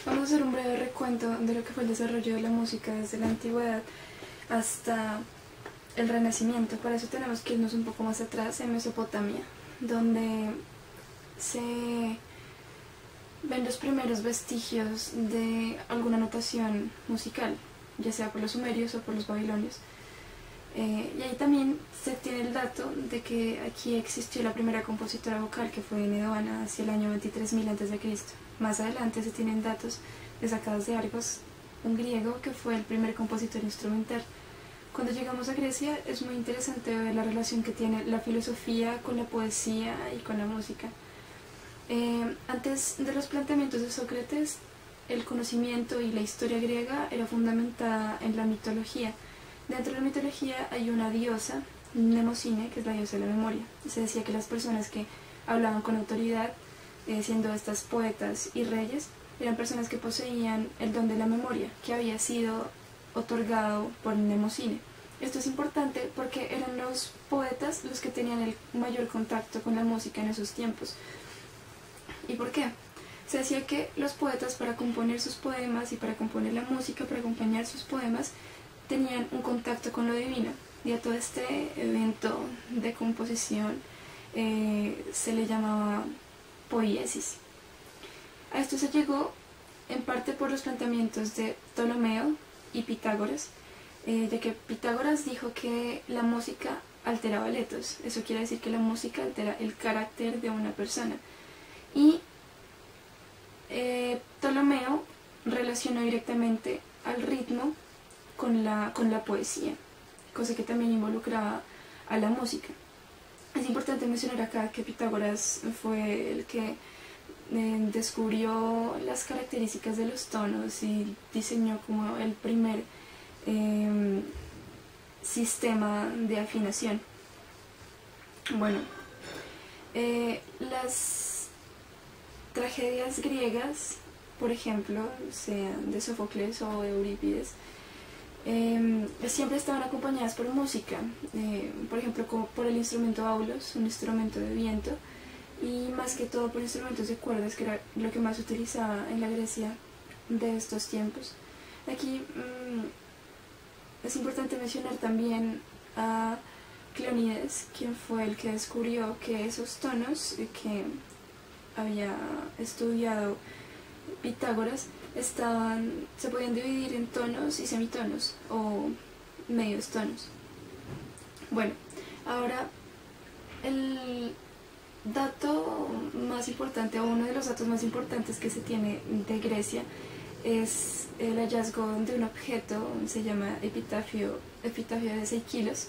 Vamos a hacer un breve recuento de lo que fue el desarrollo de la música desde la antigüedad hasta el Renacimiento. Para eso tenemos que irnos un poco más atrás, en Mesopotamia, donde se ven los primeros vestigios de alguna notación musical, ya sea por los sumerios o por los babilonios. Y ahí también se tiene el dato de que aquí existió la primera compositora vocal, que fue Nedoana, hacia el año 23.000 a.C. Más adelante se tienen datos sacados de Argos, un griego que fue el primer compositor instrumental. Cuando llegamos a Grecia es muy interesante ver la relación que tiene la filosofía con la poesía y con la música. Antes de los planteamientos de Sócrates, el conocimiento y la historia griega era fundamentada en la mitología. Dentro de la mitología hay una diosa, Mnemosine, que es la diosa de la memoria. Se decía que las personas que hablaban con autoridad, siendo estas poetas y reyes, eran personas que poseían el don de la memoria, que había sido otorgado por Mnemosine. Esto es importante porque eran los poetas los que tenían el mayor contacto con la música en esos tiempos. ¿Y por qué? Se decía que los poetas, para componer sus poemas y para componer la música, para acompañar sus poemas, tenían un contacto con lo divino. Y a todo este evento de composición se le llamaba poiesis. A esto se llegó en parte por los planteamientos de Ptolomeo y Pitágoras, ya que Pitágoras dijo que la música alteraba el etos. Eso quiere decir que la música altera el carácter de una persona. Y Ptolomeo relacionó directamente al ritmo con la poesía, cosa que también involucraba a la música. Es importante mencionar acá que Pitágoras fue el que descubrió las características de los tonos y diseñó como el primer sistema de afinación. Bueno, las tragedias griegas, por ejemplo, sean de Sófocles o de Eurípides, siempre estaban acompañadas por música, por ejemplo por el instrumento aulos, un instrumento de viento, y más que todo por instrumentos de cuerdas, que era lo que más se utilizaba en la Grecia de estos tiempos. Aquí es importante mencionar también a Cleónides, quien fue el que descubrió que esos tonos que había estudiado Pitágoras se podían dividir en tonos y semitonos o medios tonos. Bueno, ahora el dato más importante, o uno de los datos más importantes que se tiene de Grecia, es el hallazgo de un objeto, se llama epitafio de 6 kilos,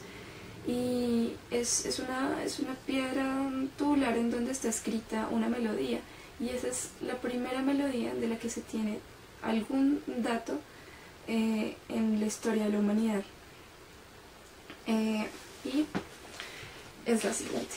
y es una piedra tubular en donde está escrita una melodía, y esa es la primera melodía de la que se tiene algún dato en la historia de la humanidad. Y es la siguiente.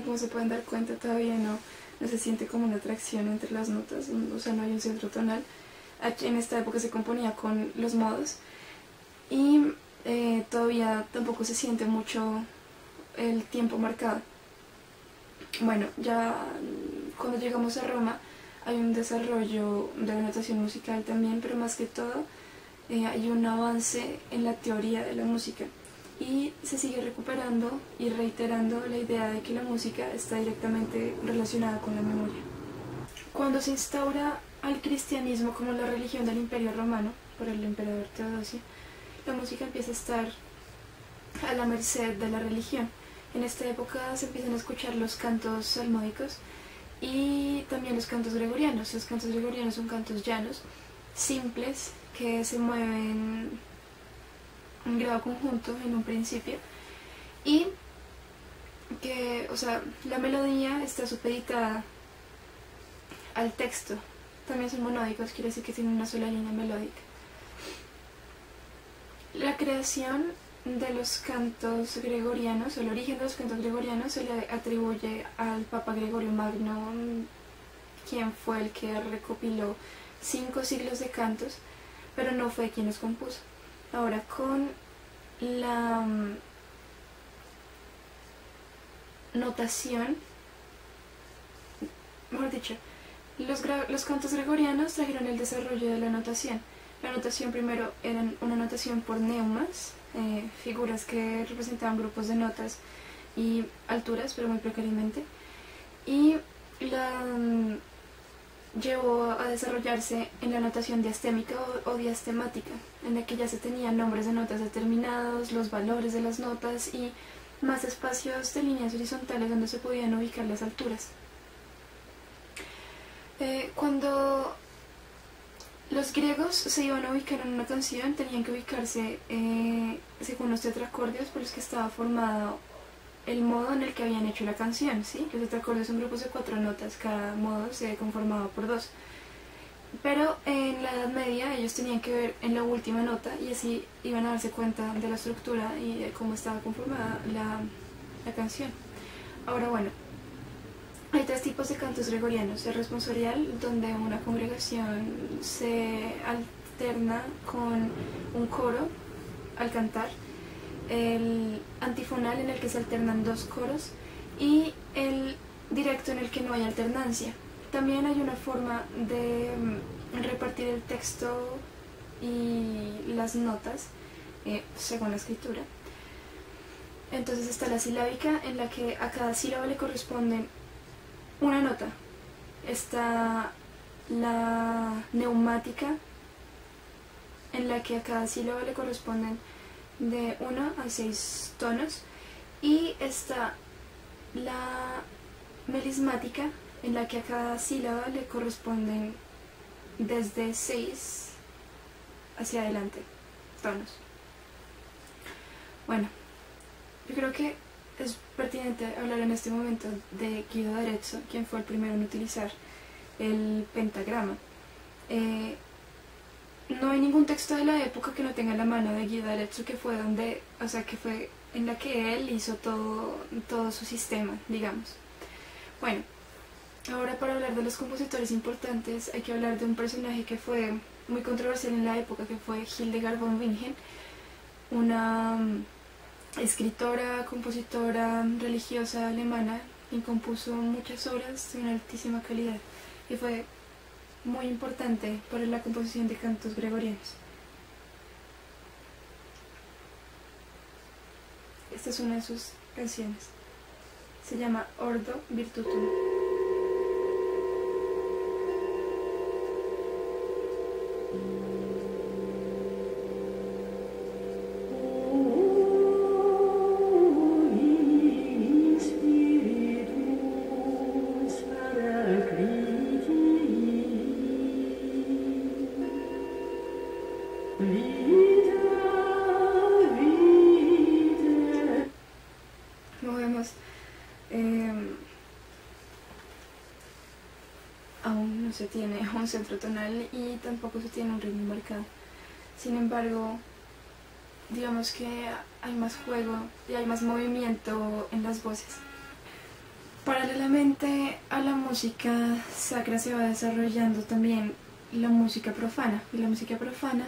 Como se pueden dar cuenta, todavía no se siente como una atracción entre las notas, o sea, no hay un centro tonal. Aquí en esta época se componía con los modos y todavía tampoco se siente mucho el tiempo marcado. Bueno, ya cuando llegamos a Roma hay un desarrollo de la notación musical también, pero más que todo hay un avance en la teoría de la música. Y se sigue recuperando y reiterando la idea de que la música está directamente relacionada con la memoria. Cuando se instaura al cristianismo como la religión del Imperio Romano por el emperador Teodosio, la música empieza a estar a la merced de la religión. En esta época se empiezan a escuchar los cantos salmódicos y también los cantos gregorianos. Los cantos gregorianos son cantos llanos, simples, que se mueven en grado conjunto en un principio, y que, o sea, la melodía está supeditada al texto. También son monódicos, quiere decir que tienen una sola línea melódica. La creación de los cantos gregorianos, el origen de los cantos gregorianos se le atribuye al Papa Gregorio Magno, quien fue el que recopiló 5 siglos de cantos, pero no fue quien los compuso. Ahora, con la notación, mejor dicho, los cantos gregorianos trajeron el desarrollo de la notación. La notación primero era una notación por neumas, figuras que representaban grupos de notas y alturas, pero muy precariamente, y la llevó a desarrollarse en la notación diastémica o diastemática, en la que ya se tenían nombres de notas determinados, los valores de las notas y más espacios de líneas horizontales donde se podían ubicar las alturas. Cuando los griegos se iban a ubicar en una canción, tenían que ubicarse según los tetracordios por los que estaba formado el modo en el que habían hecho la canción, ¿sí? Los tetracordios son grupos de 4 notas, cada modo se conformaba por 2. Pero en la Edad Media ellos tenían que ver en la última nota y así iban a darse cuenta de la estructura y de cómo estaba conformada la canción. Ahora bueno, hay 3 tipos de cantos gregorianos: el responsorial, donde una congregación se alterna con un coro al cantar; el antifonal, en el que se alternan 2 coros; y el directo, en el que no hay alternancia. También hay una forma de repartir el texto y las notas según la escritura. Entonces está la silábica, en la que a cada sílaba le corresponde una nota. Está la neumática, en la que a cada sílaba le corresponden de 1 a 6 tonos. Y está la melismática, en la que a cada sílaba le corresponden desde 6 hacia adelante tonos. Bueno, yo creo que es pertinente hablar en este momento de Guido d'Arezzo, quien fue el primero en utilizar el pentagrama. No hay ningún texto de la época que no tenga la mano de Guido d'Arezzo, que fue en la que él hizo todo su sistema, digamos. Bueno, ahora para hablar de los compositores importantes hay que hablar de un personaje que fue muy controversial en la época, que fue Hildegard von Bingen, una escritora, compositora religiosa alemana, quien compuso muchas obras de una altísima calidad y fue muy importante para la composición de cantos gregorianos. Esta es una de sus canciones. Se llama Ordo Virtutum. Como vemos, aún no se tiene un centro tonal y tampoco se tiene un ritmo marcado. Sin embargo, digamos que hay más juego y hay más movimiento en las voces. Paralelamente a la música sacra se va desarrollando también la música profana, y la música profana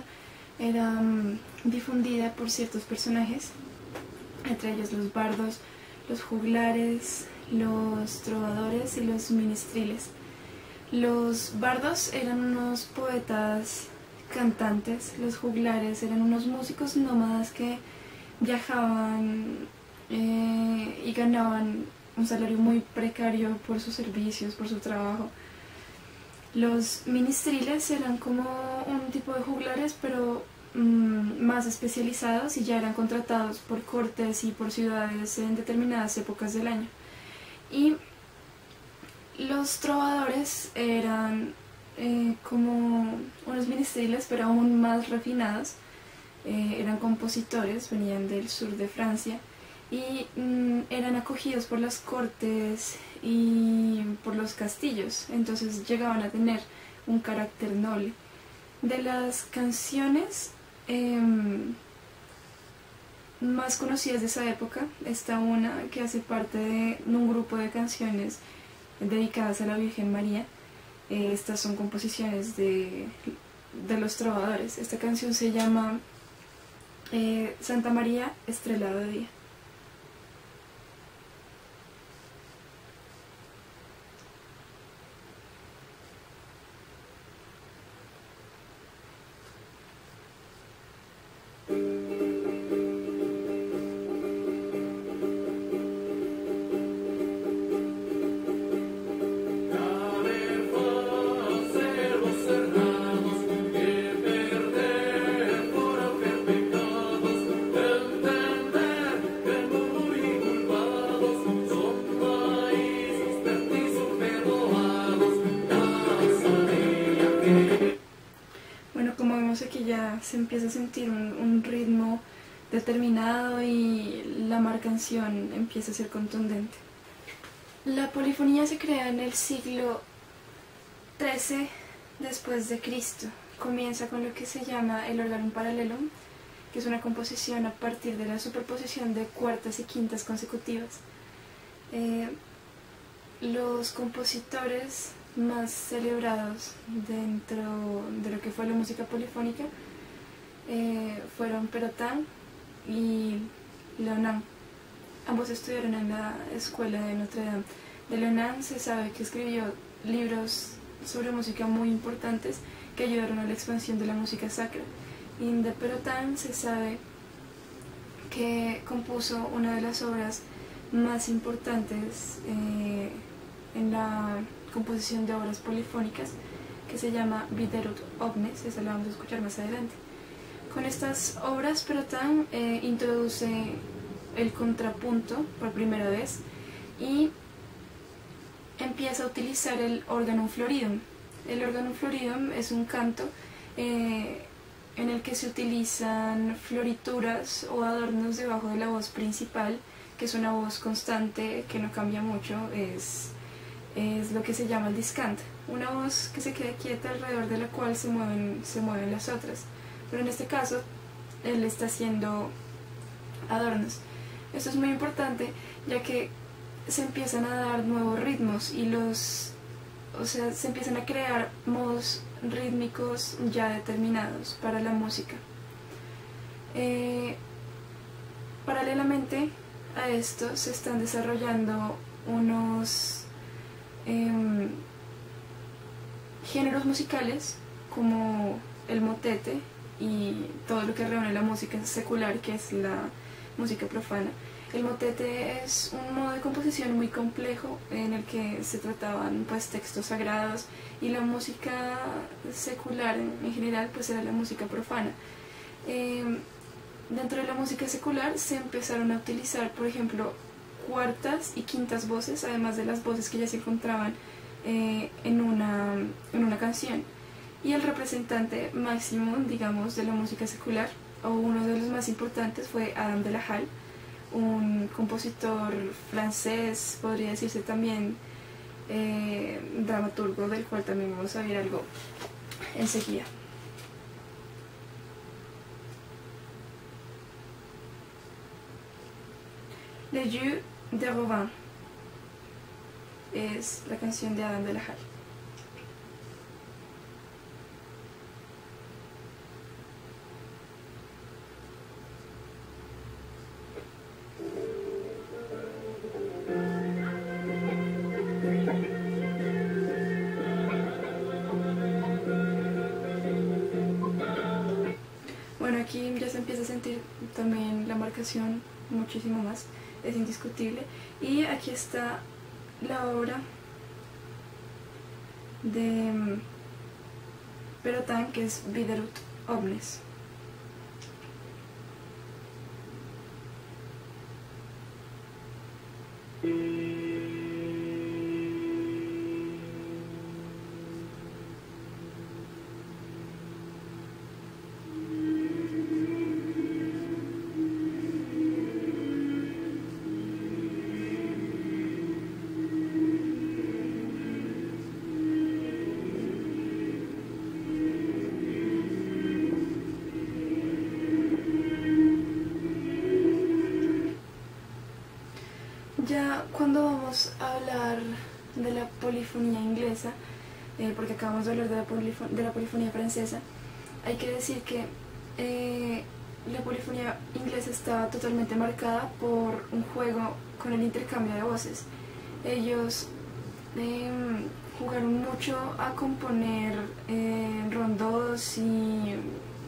era difundida por ciertos personajes, entre ellos los bardos, los juglares, los trovadores y los ministriles. Los bardos eran unos poetas cantantes, los juglares eran unos músicos nómadas que viajaban y ganaban un salario muy precario por sus servicios, por su trabajo. Los ministriles eran como un tipo de juglares, pero más especializados, y ya eran contratados por cortes y por ciudades en determinadas épocas del año. Y los trovadores eran como unos ministriles, pero aún más refinados. Eran compositores, venían del sur de Francia y eran acogidos por las cortes y por los castillos, entonces llegaban a tener un carácter noble. De las canciones más conocidas de esa época está una que hace parte de un grupo de canciones dedicadas a la Virgen María. Estas son composiciones de los trovadores. Esta canción se llama Santa María, estrella de día. Bueno, como vemos aquí ya se empieza a sentir un ritmo determinado y la marcación empieza a ser contundente. La polifonía se crea en el siglo XIII después de Cristo. Comienza con lo que se llama el organum parallelum, que es una composición a partir de la superposición de cuartas y quintas consecutivas. Los compositores más celebrados dentro de lo que fue la música polifónica fueron Perrotin y Leonan. Ambos estudiaron en la escuela de Notre Dame. De Leonan se sabe que escribió libros sobre música muy importantes que ayudaron a la expansión de la música sacra. Y de Perrotin se sabe que compuso una de las obras más importantes en la composición de obras polifónicas, que se llama Viderunt Omnes. Esa la vamos a escuchar más adelante. Con estas obras Perrotin introduce el contrapunto por primera vez y empieza a utilizar el organum floridum. El organum floridum es un canto en el que se utilizan florituras o adornos debajo de la voz principal, que es una voz constante que no cambia mucho, es lo que se llama el discant, una voz que se queda quieta alrededor de la cual se mueven las otras, pero en este caso él está haciendo adornos. Esto es muy importante ya que se empiezan a dar nuevos ritmos y se empiezan a crear modos rítmicos ya determinados para la música. Paralelamente a esto se están desarrollando unos géneros musicales como el motete y todo lo que reúne la música secular, que es la música profana. El motete es un modo de composición muy complejo en el que se trataban pues textos sagrados, y la música secular en general pues era la música profana. Dentro de la música secular se empezaron a utilizar, por ejemplo, cuartas y quintas voces, además de las voces que ya se encontraban en una canción. Y el representante máximo, digamos, de la música secular, o uno de los más importantes, fue Adam de la Halle, un compositor francés, podría decirse también dramaturgo, del cual también vamos a ver algo enseguida. Le Jeu de Robin es la canción de Adam de la Halle. Bueno, aquí ya se empieza a sentir también la marcación muchísimo más, es indiscutible. Y aquí está la obra de Perrotin, que es Viderunt Omnes. Ya cuando vamos a hablar de la polifonía inglesa, porque acabamos de hablar de la polifonía francesa, hay que decir que la polifonía inglesa está totalmente marcada por un juego con el intercambio de voces. Ellos jugaron mucho a componer rondos y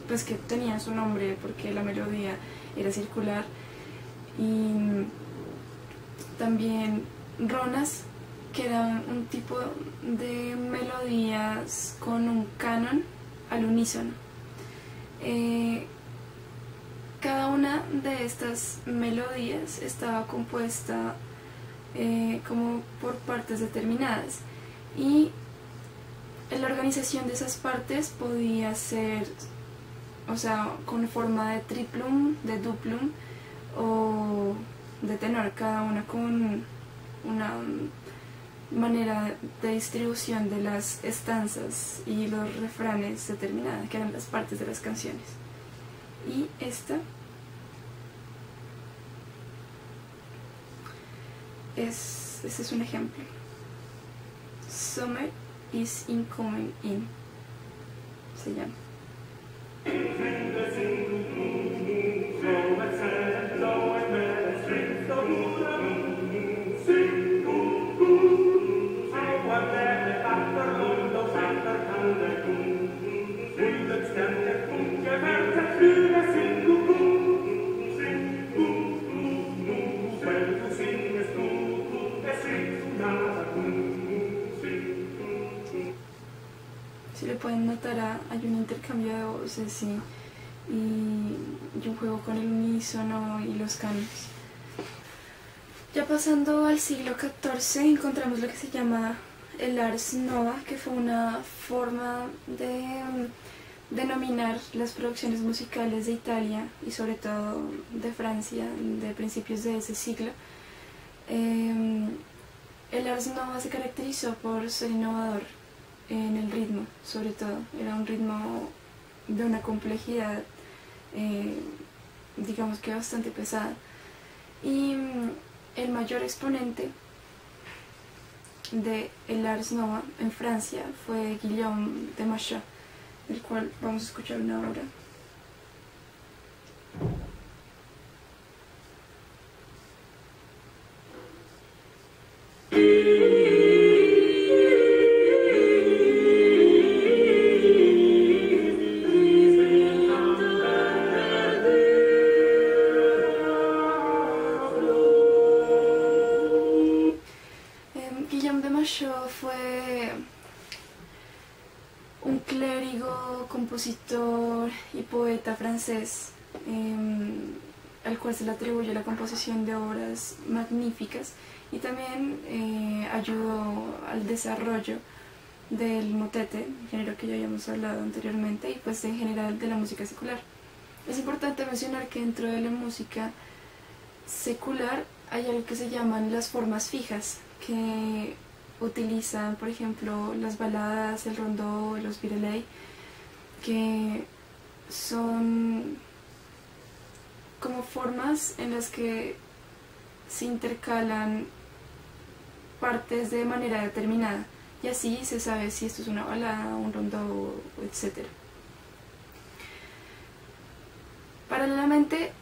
pues que tenían su nombre porque la melodía era circular, y también ronas, que eran un tipo de melodías con un canon al unísono. Cada una de estas melodías estaba compuesta como por partes determinadas, y la organización de esas partes podía ser, o sea, con forma de triplum, de duplum o de tenor, cada una con una manera de distribución de las estanzas y los refranes determinadas, que eran las partes de las canciones. Y esta este es un ejemplo. Summer is incoming in, se llama. Si le pueden notar, hay un intercambio de voces y un juego con el unísono y los canos. Ya pasando al siglo XIV encontramos lo que se llama el Ars Nova, que fue una forma de denominar las producciones musicales de Italia y sobre todo de Francia de principios de ese siglo. El Ars Nova se caracterizó por ser innovador en el ritmo, sobre todo. Era un ritmo de una complejidad, digamos que bastante pesada. Y el mayor exponente de el Ars Nova en Francia fue Guillaume de Machaut, del cual vamos a escuchar una obra. Guillaume de Machaut fue un clérigo, compositor y poeta francés, al cual se le atribuye la composición de obras magníficas, y también ayudó al desarrollo del motete, género que ya habíamos hablado anteriormente, y pues en general de la música secular. Es importante mencionar que dentro de la música secular hay algo que se llaman las formas fijas, que utilizan, por ejemplo, las baladas, el rondó, los virelai, que son como formas en las que se intercalan partes de manera determinada, y así se sabe si esto es una balada, un rondó, etc. Paralelamente,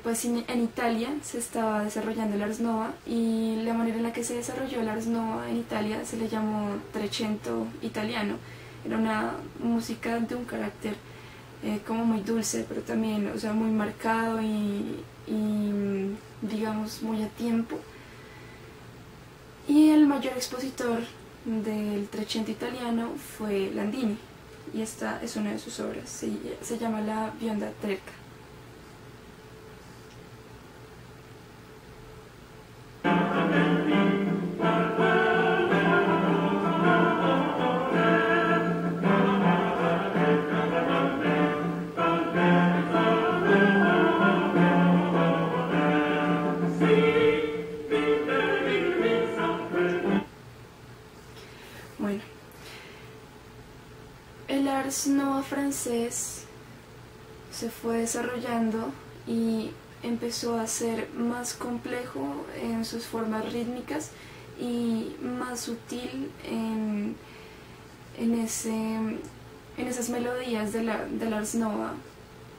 pues en Italia se estaba desarrollando el Ars Nova, y la manera en la que se desarrolló el Ars Nova en Italia se le llamó Trecento italiano. Era una música de un carácter como muy dulce, pero también, o sea, muy marcado y digamos muy a tiempo. Y el mayor expositor del Trecento italiano fue Landini, y esta es una de sus obras, se llama La Bionda Trelka. Bueno, el Ars Nova francés se fue desarrollando, y empezó a ser más complejo en sus formas rítmicas y más sutil en esas melodías de l'Ars Nova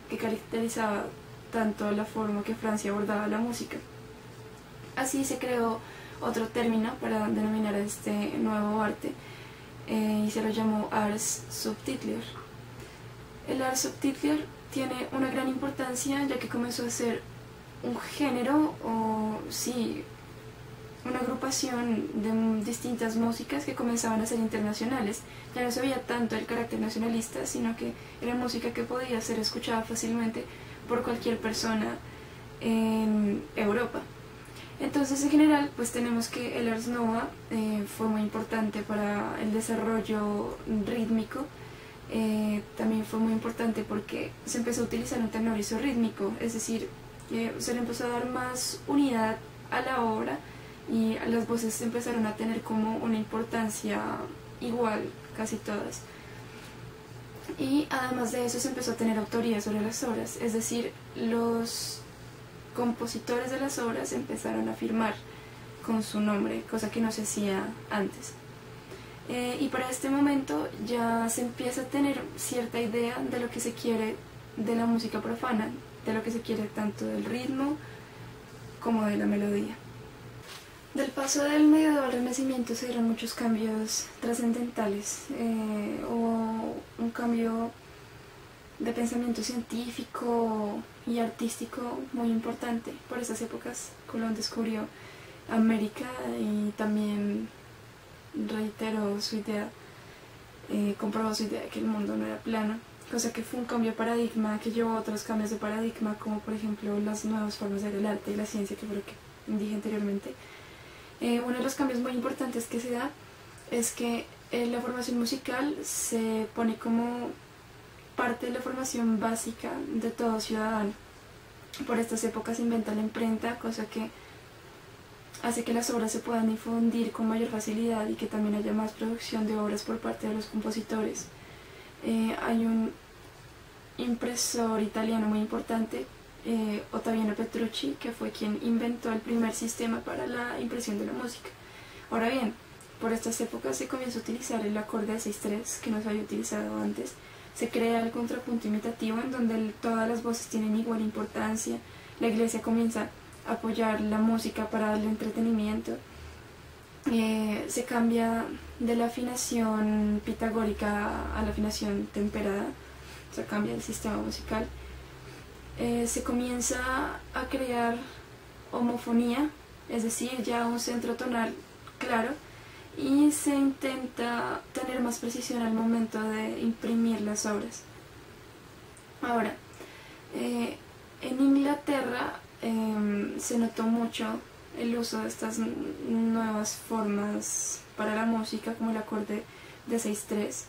que caracterizaba tanto la forma que Francia abordaba la música. Así se creó otro término para denominar a este nuevo arte y se lo llamó Ars Subtitler. El Ars Subtitler tiene una gran importancia ya que comenzó a ser un género o sí, una agrupación de distintas músicas que comenzaban a ser internacionales. Ya no se veía tanto el carácter nacionalista, sino que era música que podía ser escuchada fácilmente por cualquier persona en Europa. Entonces, en general, pues tenemos que el Ars Nova fue muy importante para el desarrollo rítmico. También fue muy importante porque se empezó a utilizar un tenor isorrítmico, es decir, se le empezó a dar más unidad a la obra y las voces empezaron a tener como una importancia igual, casi todas. Y además de eso se empezó a tener autoría sobre las obras, es decir, los compositores de las obras empezaron a firmar con su nombre, cosa que no se hacía antes. Y para este momento ya se empieza a tener cierta idea de lo que se quiere de la música profana, de lo que se quiere tanto del ritmo como de la melodía. Del paso del medievo al renacimiento se dieron muchos cambios trascendentales. Hubo un cambio de pensamiento científico y artístico muy importante. Por esas épocas Colón descubrió América y también reiteró su idea, comprobó su idea de que el mundo no era plano, cosa que fue un cambio de paradigma que llevó a otros cambios de paradigma, como por ejemplo las nuevas formas de ver el arte y la ciencia, que fue lo que dije anteriormente. Uno de los cambios muy importantes que se da es que la formación musical se pone como parte de la formación básica de todo ciudadano. Por estas épocas se inventa la imprenta, cosa que hace que las obras se puedan difundir con mayor facilidad y que también haya más producción de obras por parte de los compositores. Hay un impresor italiano muy importante, Ottaviano Petrucci, que fue quien inventó el primer sistema para la impresión de la música. Ahora bien, por estas épocas se comienza a utilizar el acorde de 6/3, que no se había utilizado antes. Se crea el contrapunto imitativo, en donde todas las voces tienen igual importancia. La iglesia comienza a apoyar la música para darle entretenimiento. Se cambia de la afinación pitagórica a la afinación temperada, o sea, cambia el sistema musical. Se comienza a crear homofonía, es decir, ya un centro tonal claro, y se intenta tener más precisión al momento de imprimir las obras. Ahora, en Inglaterra se notó mucho el uso de estas nuevas formas para la música, como el acorde de 6/3.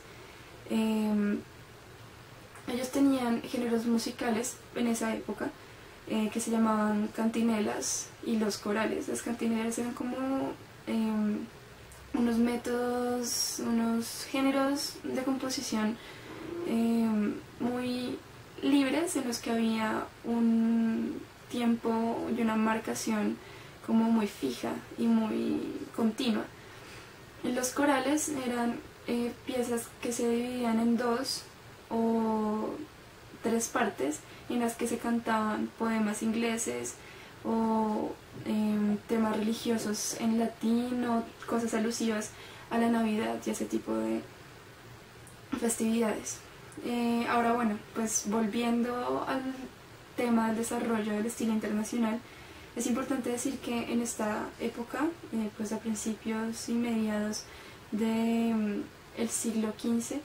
Ellos tenían géneros musicales en esa época que se llamaban cantinelas y los corales. Las cantinelas eran como unos métodos, unos géneros de composición muy libres, en los que había un tiempo y una marcación como muy fija y muy continua. Los corales eran piezas que se dividían en 2 o 3 partes, en las que se cantaban poemas ingleses o temas religiosos en latín o cosas alusivas a la Navidad y ese tipo de festividades. Ahora bueno, pues volviendo al tema del desarrollo del estilo internacional, es importante decir que en esta época, pues a principios y mediados del siglo XV,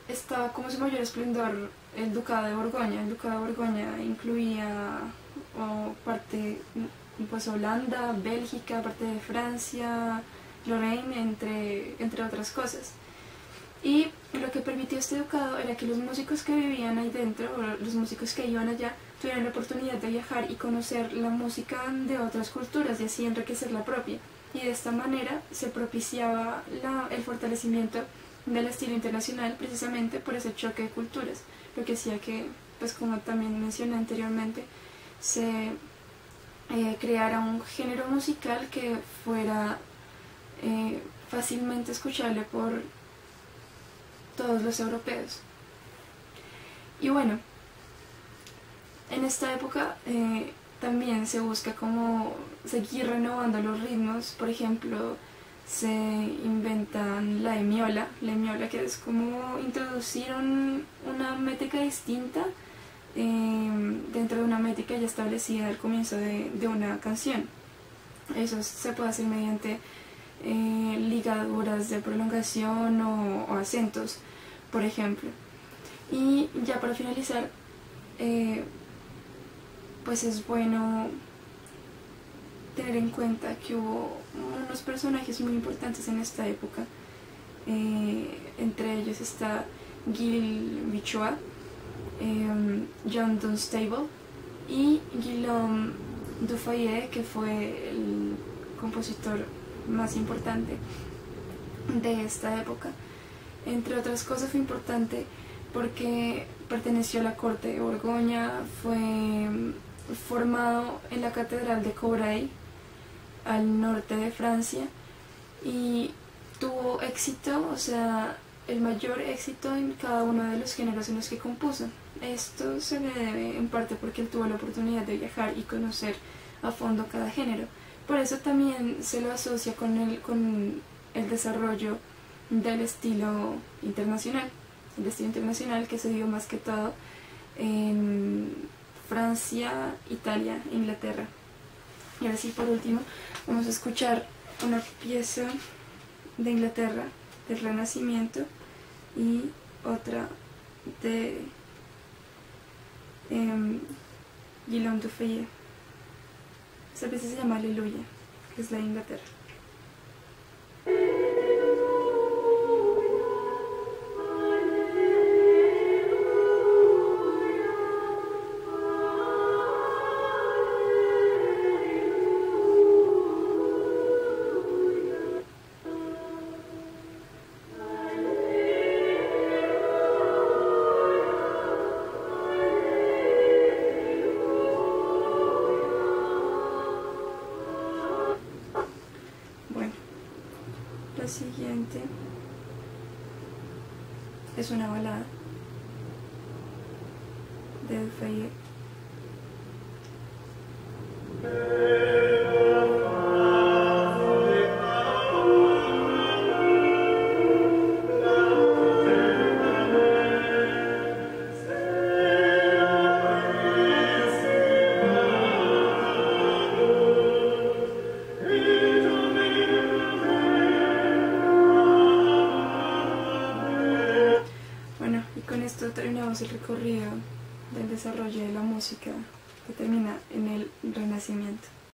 estaba como su mayor esplendor el Ducado de Borgoña. El Ducado de Borgoña incluía pues Holanda, Bélgica, parte de Francia, Lorraine, entre otras cosas. Y lo que permitió este ducado era que los músicos que vivían ahí dentro, o los músicos que iban allá, tuvieran la oportunidad de viajar y conocer la música de otras culturas y así enriquecer la propia. Y de esta manera se propiciaba el fortalecimiento del estilo internacional, precisamente por ese choque de culturas, lo que hacía que pues como también mencioné anteriormente, se creara un género musical que fuera fácilmente escuchable por todos los europeos. Y bueno, en esta época también se busca como seguir renovando los ritmos. Por ejemplo, se inventan la emiola que es como introducir una métrica distinta dentro de una métrica ya establecida al comienzo de una canción. Eso se puede hacer mediante ligaduras de prolongación o acentos, por ejemplo. Y ya para finalizar, pues es bueno tener en cuenta que hubo unos personajes muy importantes en esta época. Entre ellos está Gil Bichois, John Dunstable y Guillaume Dufayet, que fue el compositor más importante de esta época. Entre otras cosas fue importante porque perteneció a la corte de Borgoña, fue formado en la catedral de Corbray, al norte de Francia, y tuvo éxito, o sea, el mayor éxito en cada uno de los géneros en los que compuso. Esto se le debe en parte porque él tuvo la oportunidad de viajar y conocer a fondo cada género. Por eso también se lo asocia con el desarrollo del estilo internacional. El estilo internacional que se dio más que todo en Francia, Italia e Inglaterra. Y ahora sí, por último, vamos a escuchar una pieza de Inglaterra del Renacimiento y otra de Guillaume Dufayet. Esta pieza se llama Aleluya, que es la de Inglaterra. Bueno, la siguiente es una balada de Dufayet. Bueno, y con esto terminamos el recorrido del desarrollo de la música que termina en el Renacimiento.